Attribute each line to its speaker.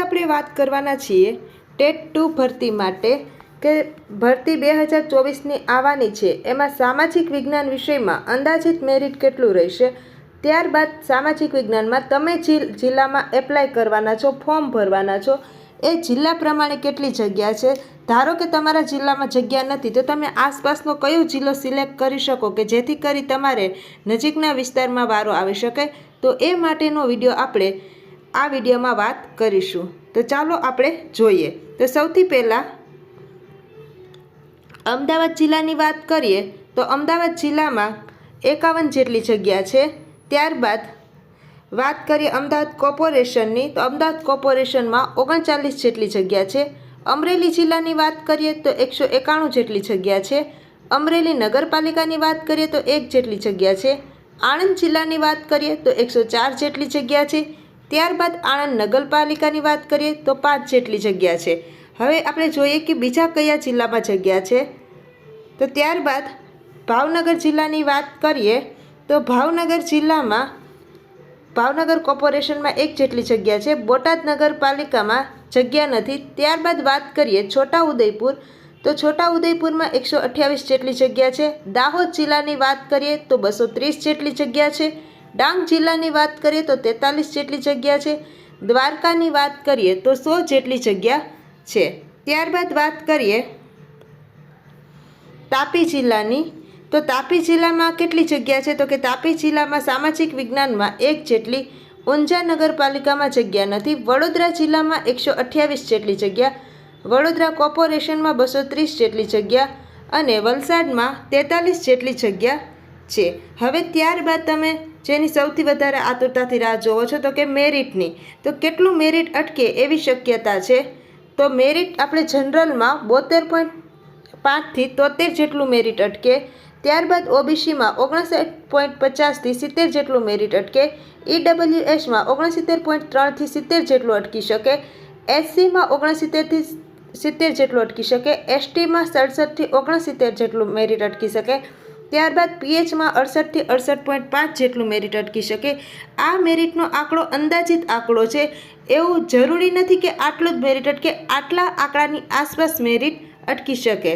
Speaker 1: આપણે વાત કરવાના છીએ ટેટ 2 ભરતી માટે કે ભરતી 2024ની આવવાની છે, એમાં સામાજિક વિજ્ઞાન વિષયમાં અંદાજિત મેરિટ કેટલું રહેશે। ત્યારબાદ સામાજિક વિજ્ઞાનમાં તમે જે જિલ્લામાં એપ્લાય કરવાના છો, ફોર્મ ભરવાના છો, એ જિલ્લા પ્રમાણે કેટલી જગ્યા છે। ધારો કે તમારા જિલ્લામાં જગ્યા નથી તો તમે આસપાસનો કયો જિલ્લો સિલેક્ટ કરી શકો કે જેથી કરી તમારે નજીકના વિસ્તારમાં વારો આવી શકે। તો એ માટેનો વિડીયો આપણે આ વિડીયોમાં વાત કરીશું। તો ચાલો આપણે જોઈએ। તો સૌથી પહેલાં અમદાવાદ જિલ્લાની વાત કરીએ તો અમદાવાદ જિલ્લામાં 51 જેટલી જગ્યા છે। ત્યારબાદ વાત કરીએ અમદાવાદ કોર્પોરેશનની તો અમદાવાદ કોર્પોરેશનમાં 39 જેટલી જગ્યા છે। અમરેલી જિલ્લાની વાત કરીએ તો 191 જેટલી જગ્યા છે। અમરેલી નગરપાલિકાની વાત કરીએ તો 1 જેટલી જગ્યા છે। આણંદ જિલ્લાની વાત કરીએ તો 104 જેટલી જગ્યા છે। ત્યારબાદ આણંદ નગરપાલિકાની વાત કરીએ તો 5 જેટલી જગ્યા છે। હવે આપણે જોઈએ કે બીજા કયા જિલ્લામાં જગ્યા છે। તો ત્યારબાદ ભાવનગર જિલ્લાની વાત કરીએ તો ભાવનગર જિલ્લામાં ભાવનગર કોર્પોરેશનમાં 1 જેટલી જગ્યા છે। બોટાદ નગરપાલિકામાં જગ્યા નથી। ત્યારબાદ વાત કરીએ છોટાઉદેપુર તો છોટાઉદેપુરમાં 128 જેટલી જગ્યા છે। દાહોદ જિલ્લાની વાત કરીએ તો 230 જેટલી જગ્યા છે। ડાંગ જિલ્લાની વાત કરીએ તો 43 જેટલી જગ્યા છે। દ્વારકાની વાત કરીએ તો 100 જેટલી જગ્યા છે। ત્યારબાદ વાત કરીએ તાપી જિલ્લાની તો તાપી જિલ્લામાં કેટલી જગ્યા છે તો કે તાપી જિલ્લામાં સામાજિક વિજ્ઞાનમાં 1 જેટલી। ઊંઝા નગરપાલિકામાં જગ્યા નથી। વડોદરા જિલ્લામાં 128 જેટલી જગ્યા। વડોદરા કોર્પોરેશનમાં 230 જેટલી જગ્યા અને વલસાડમાં 43 જેટલી જગ્યા છે। હવે ત્યારબાદ તમે જેની સૌથી વધારે આતુરતાથી રાહ જોવો છો તો કે મેરિટની, તો કેટલું મેરિટ અટકે એવી શક્યતા છે। તો મેરિટ આપણે જનરલમાં 72.5થી 73 જેટલું મેરિટ અટકે। ત્યારબાદ ઓબીસીમાં 59.50થી 70 જેટલું મેરિટ અટકે। ઈડબ્લ્યુએસમાં 69.3થી 70 જેટલું અટકી શકે। એસસીમાં 69થી 70 જેટલું અટકી શકે। એસટીમાં 67થી 69 જેટલું મેરિટ અટકી શકે। ત્યારબાદ પીએચમાં 68થી 68.5 જેટલું મેરિટ અટકી શકે। આ મેરિટનો આંકડો અંદાજિત આંકડો છે, એવું જરૂરી નથી કે આટલું જ મેરિટ અટકે, આટલા આંકડાની આસપાસ મેરિટ અટકી શકે।